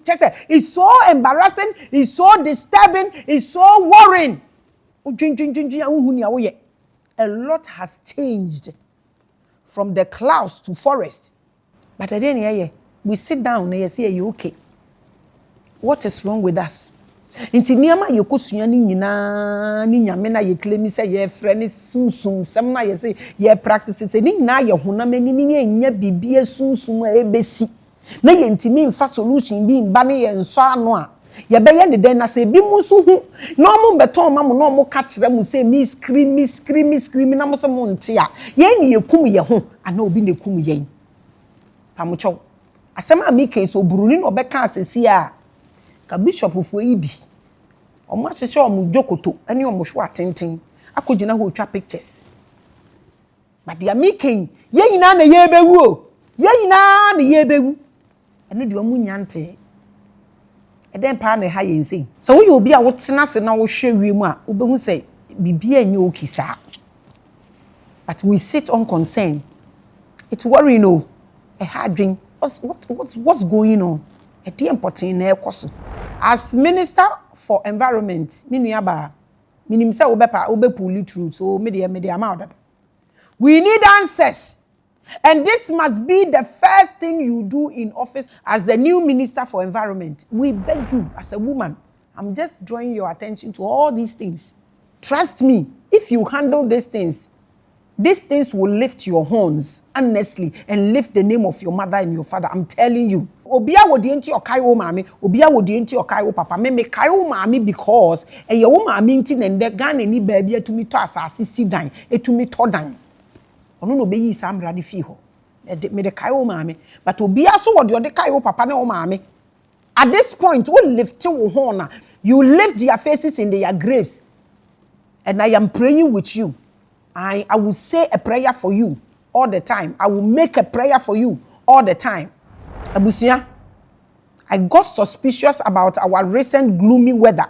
It's so embarrassing, it's so disturbing, it's so worrying. A lot has changed from the clouds to forest. But then, we sit down and you say, are you okay? What is wrong with us? Inti niama yekosua ni nyina ni nyame na ye claim say ye friend sunsun sem na ye say ye practice say ni nyina ye honam ani ni nya bibie sunsun a ebesi na ye ntimi mfa solution bi mba ne ye nso ano a ye be ye ne den na say bi mu so hu na omo beton ma mo na omo ka kire mu say me scream na mo so mo nte a ye ni ye kum ye ho ana obi ne kum ye pamocho asem a me kai so buruni no obeka asesi a ka bishop fu ebi omo ahyehyɛ omo jokoto ene omo hwo atenten akogina ho twa pictures but ya meken ye nyina na ye bewu o ye nyina na ye bewu ene de omo nyante eden pa na ha ye nsen so wo ye obi a wo tena se na wo hwe wiemu a wo behu sɛ bibia enye okisa but we sit unconcerned. It's worrying no a hard dream. What's going on? A dear important na ekoso. As Minister for Environment, Minuaba, Minimsa Obepa, Obepuli truth, so media amount. We need answers. And this must be the first thing you do in office as the new Minister for Environment. We beg you, as a woman, I'm just drawing your attention to all these things. Trust me, if you handle these things will lift your horns, honestly, and lift the name of your mother and your father. I'm telling you. Obia wodi enti okai wo maame, obia wodi enti okai wo papa. Me kai wo maame because ye wo maame enti nende Ghana ni baabi atumi to asase si dan, etumi to dan. Ono no be yi sam rade fi ho. Me de kai wo maame, but obia so wodi ode kai wo papa na wo maame. At this point, we lift your horn. You lift their faces in their graves. And I am praying with you. I will say a prayer for you all the time. I will make a prayer for you all the time. Abusia, I got suspicious about our recent gloomy weather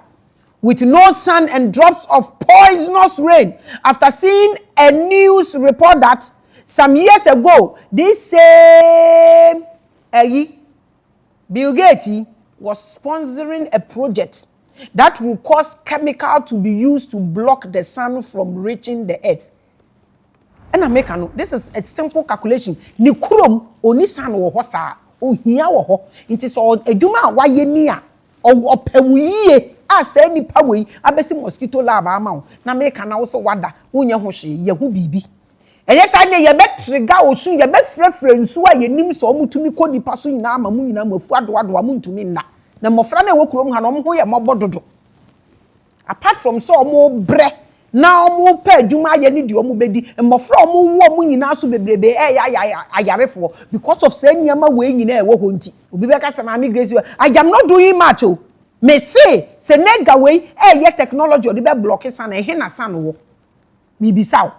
with no sun and drops of poisonous rain after seeing a news report that some years ago, this same Bill Gates was sponsoring a project that will cause chemical to be used to block the sun from reaching the earth. And I make this is a simple calculation. Ni kurom oni san wo ho sa ohia wo ho nti so adwuma waye ni a opawuye asa nipa wei abesi mosquito lab ama wo na make na wo so wada wonye ho hye ye ho bibi yes, I know you bet trigger or soon, you bet friends who are your names or to me call the person now, Mamuna, Fuad, to me now. Na mofrana wo krom ha no mo ye mobododo apart from so mo bre na mo pa adwuma ye ne de o mo bedi mofra mo wo mo nyina so bebrebe ayarefo because of say nyama we nyina e wo ho nti obi be ka say Maame Grace I am not doing much o me say nega we ye technology o de be block san e na san wo mi bisaw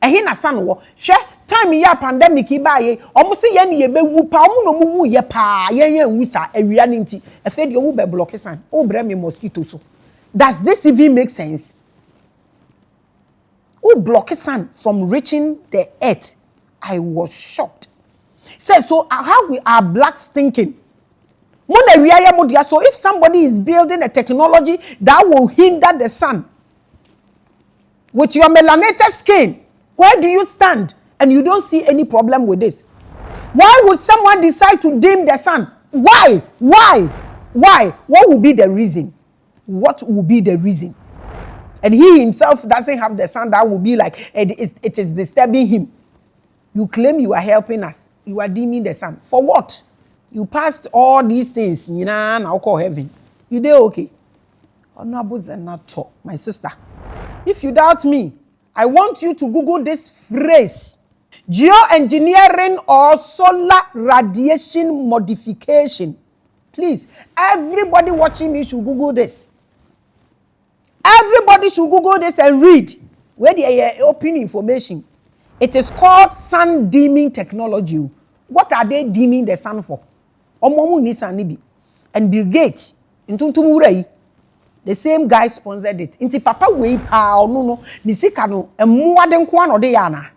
e na san wo hwe time ya pandemic ba ye omo se ye ne ye bewu pa omo no mu wu ye pa ye nwusa awia ne nti e fe de wu be block san o bre me mosquito so. Does this even make sense? Who block sun from reaching the earth? I was shocked. So how we are blacks thinking? So if somebody is building a technology that will hinder the sun with your melanated skin, where do you stand? And you don't see any problem with this. Why would someone decide to dim the sun? Why? What would be the reason? What would be the reason? And he himself doesn't have the sun that will be like it is disturbing him. You claim you are helping us. You are dimming the sun. For what? You passed all these things. Now call heaven. You did okay. Honorable Zenator, my sister. If you doubt me, I want you to Google this phrase. Geoengineering or solar radiation modification. Please, everybody watching me should Google this. Everybody should Google this and read where they open information. It is called sun dimming technology. What are they dimming the sun for? And Bill Gates, in Tuntumurei, the same guy sponsored it. Inti papa we pa no misikano and more than kwan or yana.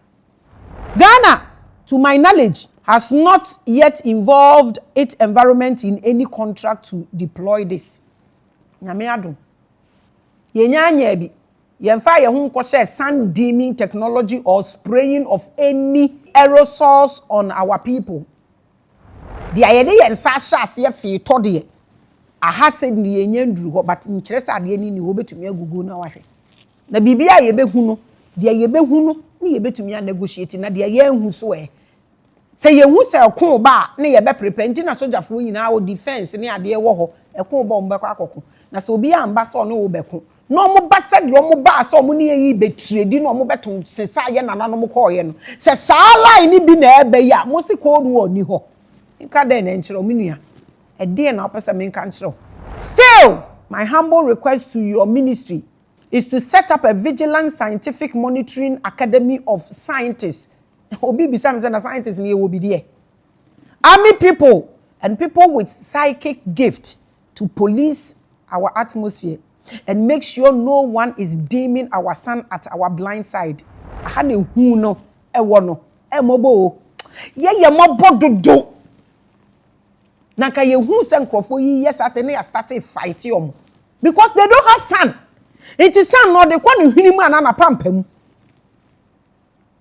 Ghana, to my knowledge, has not yet involved its environment in any contract to deploy this. Nyame Yenyanya bi yemfa ye hu nkose sun dimming technology or spraying of any aerosols on our people. The ayede yensa hase ye fe to de aha said ni yendru ho but nkyeresa ade ni ho betumi agugu na wahwe. Na bibia ye behu no de ye behu no ni ye betumi negotiate na de ye hu so say ye hu se ko ba na ye be prepare nti na sojafo nyina o defense ni ade wo ho ko ba mbekọ akoko na so obi amba so no wo beko no mo ba se de mo ba so mo ni yi betredi no mo beton sesa ye nana no mo ko ye no se sala ni bi na ebe ya mo se ko ru oni ho nka den na nchiro minua e de na opesa me nka nchiro. Still, my humble request to your ministry is to set up a vigilant scientific monitoring academy of scientists. Obi bisa me say na scientists ni e wo bi there. Army people and people with psychic gift to police our atmosphere and make sure no one is dimming our sun at our blind side. Aha ne hu no ewo no emobo ye mobododo na ka ye hu se nkrofo yi yes atene ya start fight yom because they don't have sun. It is sun no de kwa ne hwinimu anana pampam.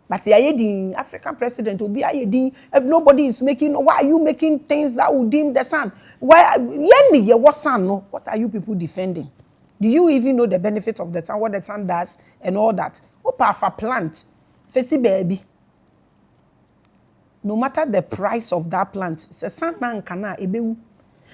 But the African president will be if nobody is making, why are you making things that will dim the sun? Why what sun? No, what are you people defending? Do you even know the benefits of the sun, what the sun does, and all that? Opa plant, fesi baby. No matter the price of that plant, it's a sun man kana ebewu.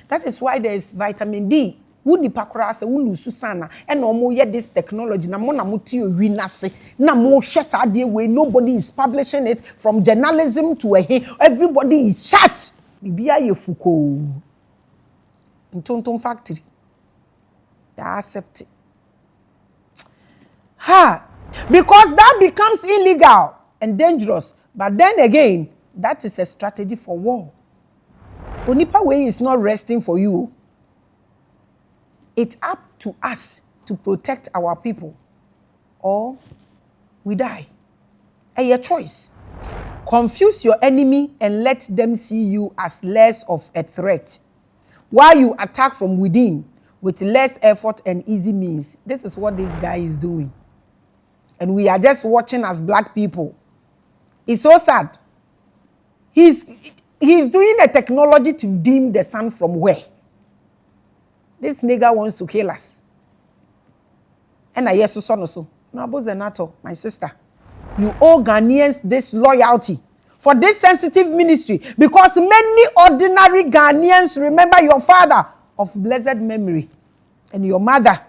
That is why there is vitamin D. Wuni pakura se wulu susana and no more yet this technology na mo na muti winase na mo shesa de way nobody is publishing it from journalism to everybody is shut bibia ye fuko ntonton factory they accept it because that becomes illegal and dangerous, but then again that is a strategy for war. Onipa way is not resting for you. It's up to us to protect our people or we die. A choice. Confuse your enemy and let them see you as less of a threat, while you attack from within with less effort and easy means. This is what this guy is doing. And we are just watching as black people. It's so sad. He's doing a technology to dim the sun from where? This nigger wants to kill us. And I yes so. Now, Zenator, my sister, You owe Ghanaians this loyalty for this sensitive ministry, because many ordinary Ghanaians remember your father of blessed memory and your mother.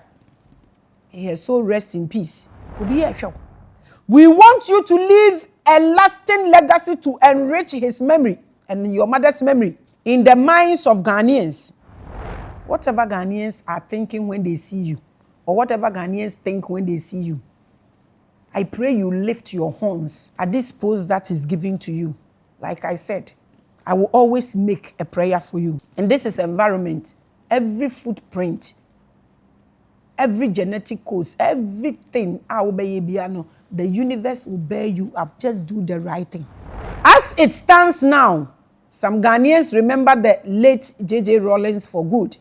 May so rest in peace. We want you to leave a lasting legacy to enrich his memory and your mother's memory in the minds of Ghanaians. Whatever Ghanaians are thinking when they see you, or whatever Ghanaians think when they see you, I pray you lift your horns at this post that is given to you. Like I said, I will always make a prayer for you. And this is environment. Every footprint, every genetic code, everything, the universe will bear you up. Just do the right thing. As it stands now, some Ghanaians remember the late Zenator Rawlings for good,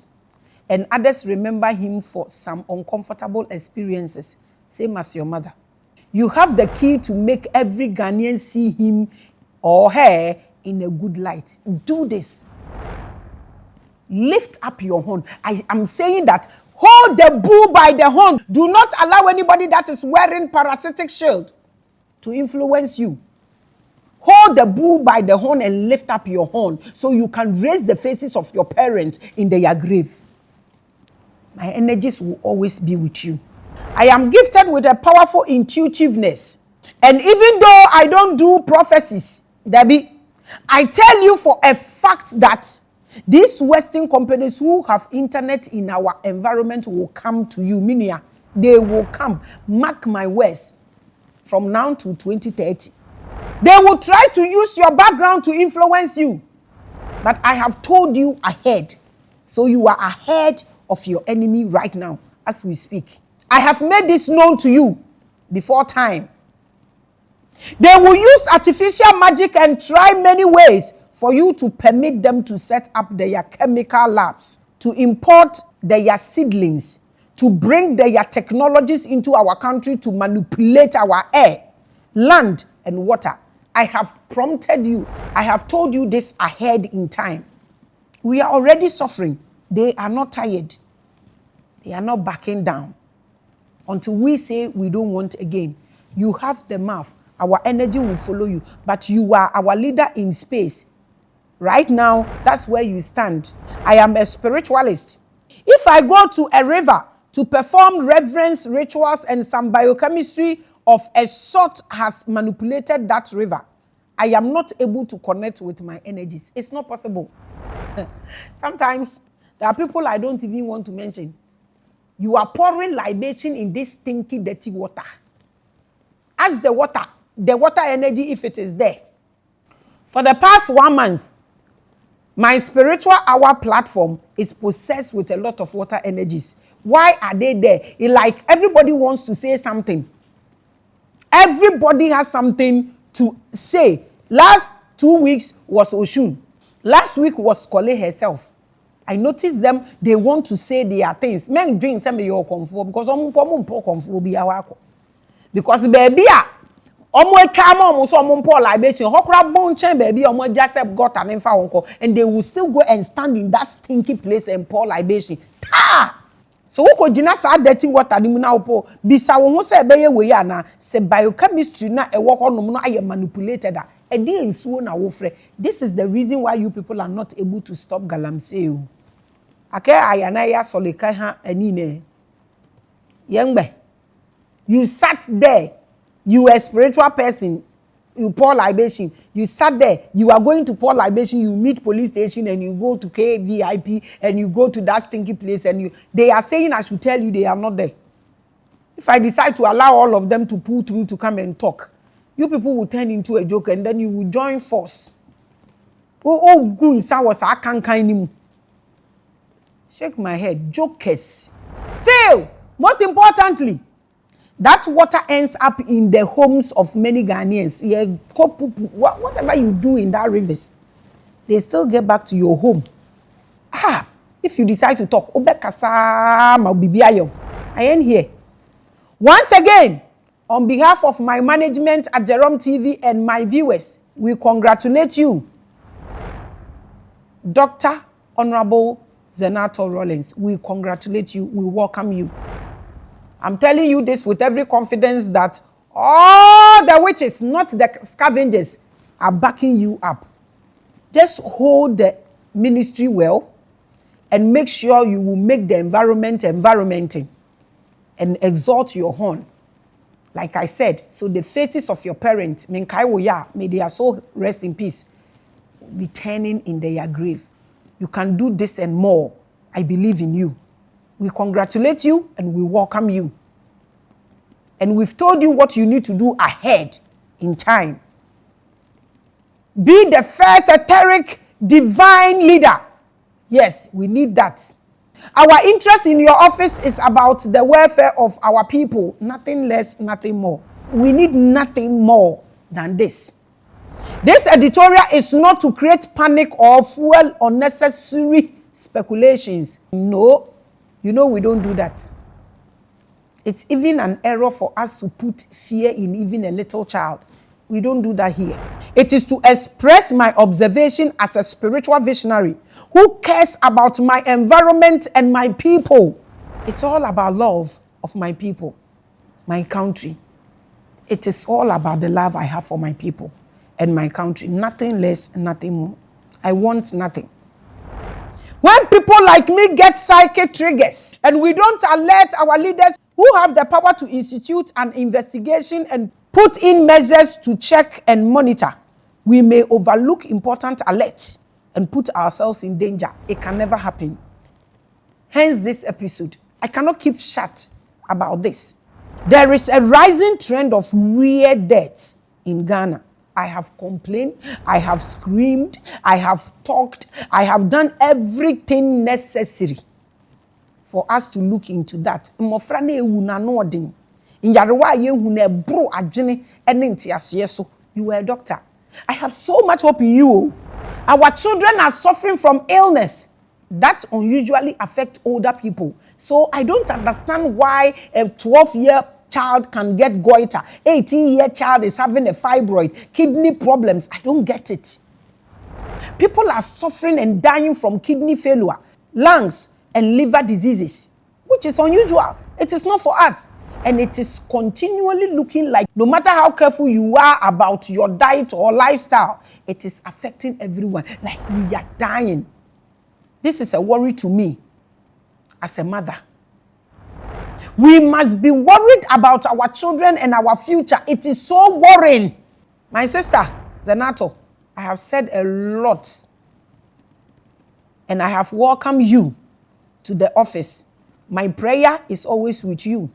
and others remember him for some uncomfortable experiences, same as your mother. You have the key to make every Ghanaian see him or her in a good light. Do this. Lift up your horn. I am saying that hold the bull by the horn. Do not allow anybody that is wearing parasitic shield to influence you. Hold the bull by the horn and lift up your horn so you can raise the faces of your parents in their grave. My energies will always be with you. I am gifted with a powerful intuitiveness. And even though I don't do prophecies, Debbie, I tell you for a fact that these Western companies who have internet in our environment will come to you. Minia, they will come. Mark my words. From now to 2030. They will try to use your background to influence you. But I have told you ahead. So you are ahead of your enemy right now as we speak. I have made this known to you before time. They will use artificial magic and try many ways for you to permit them to set up their chemical labs, to import their seedlings, to bring their technologies into our country to manipulate our air, land, and water. I have prompted you. I have told you this ahead in time. We are already suffering. They are not tired. They are not backing down. Until we say we don't want again. You have the mouth. Our energy will follow you. But you are our leader in space. Right now, that's where you stand. I am a spiritualist. If I go to a river to perform reverence rituals and some biochemistry of a sort has manipulated that river, I am not able to connect with my energies. It's not possible. Sometimes, there are people I don't even want to mention. You are pouring libation in this stinky, dirty water. Ask the water energy if it is there. For the past 1 month, my spiritual hour platform is possessed with a lot of water energies. Why are they there? It's like everybody wants to say something. Everybody has something to say. Last 2 weeks was Oshun. Last week was Kole herself. I noticed them, they want to say their things. Men drink some of your comfort because because baby libation baby just got an info and they will still go and stand in that stinky place and pour libation. So who could jina sa dirty water ni na upo bisa wo se beye we ya na se biochemistry na e wo honom no aye manipulated a e dey nsuo na wo frɛ. This is the reason why you people are not able to stop galamsey. Ake ayana ya solika ha ani ne. Yengbe. You sat there. You a spiritual person. You pour libation. You sat there. You are going to pour libation. You meet police station and you go to KVIP and you go to that stinky place and they are saying I should tell you they are not there. If I decide to allow all of them to pull through to come and talk, you people will turn into a joke and then you will join force. Shake my head. Jokers. Still, most importantly, that water ends up in the homes of many Ghanaians. Whatever you do in that rivers, they still get back to your home. If you decide to talk, I ain't here. Once again, on behalf of my management at Jerome TV and my viewers, we congratulate you, Dr. Honorable Zenator Rawlings. We congratulate you. We welcome you. I'm telling you this with every confidence that All the witches, not the scavengers, are backing you up. Just hold the ministry well and make sure you will make the environmenting and exalt your horn. Like I said, so the faces of your parents, may their soul rest in peace, be turning in their grave. You can do this and more. I believe in you. We congratulate you and we welcome you. And we've told you what you need to do ahead in time. Be the first etheric divine leader. Yes, we need that. Our interest in your office is about the welfare of our people. Nothing less, nothing more. We need nothing more than this. This editorial is not to create panic or fuel unnecessary speculations. No, we don't do that. It's even an error for us to put fear in even a little child. We don't do that here. It is to express my observation as a spiritual visionary who cares about my environment and my people. It's all about love of my people, my country. It is all about the love I have for my people and my country. Nothing less, nothing more. I want nothing. When people like me get psychic triggers and we don't alert our leaders who have the power to institute an investigation and put in measures to check and monitor, we may overlook important alerts and put ourselves in danger. It can never happen. Hence this episode. I cannot keep shut about this. There is a rising trend of weird deaths in Ghana. I have complained, I have screamed, I have talked, I have done everything necessary for us to look into that. You were a doctor. I have so much hope in you. Our children are suffering from illness that unusually affect older people. So I don't understand why a 12-year child can get goiter. 18-year child is having a fibroid, kidney problems. I don't get it. People are suffering and dying from kidney failure, lungs, and liver diseases, which is unusual. It is not for us. And it is continually looking like no matter how careful you are about your diet or lifestyle, it is affecting everyone. Like we are dying. This is a worry to me as a mother. We must be worried about our children and our future. It is so worrying. My sister, Zenator, I have said a lot. And I have welcomed you to the office. My prayer is always with you.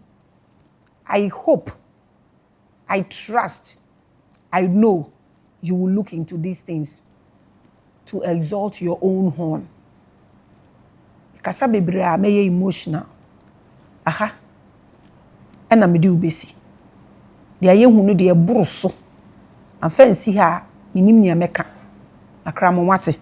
I hope, I trust, I know you will look into these things to exalt your own horn. Kasa bebre a meye emotional. Aha. Ena me di ubesi. De aye hunu de eboro so. Afa nsi ha minim nia meka. Akra mo wate.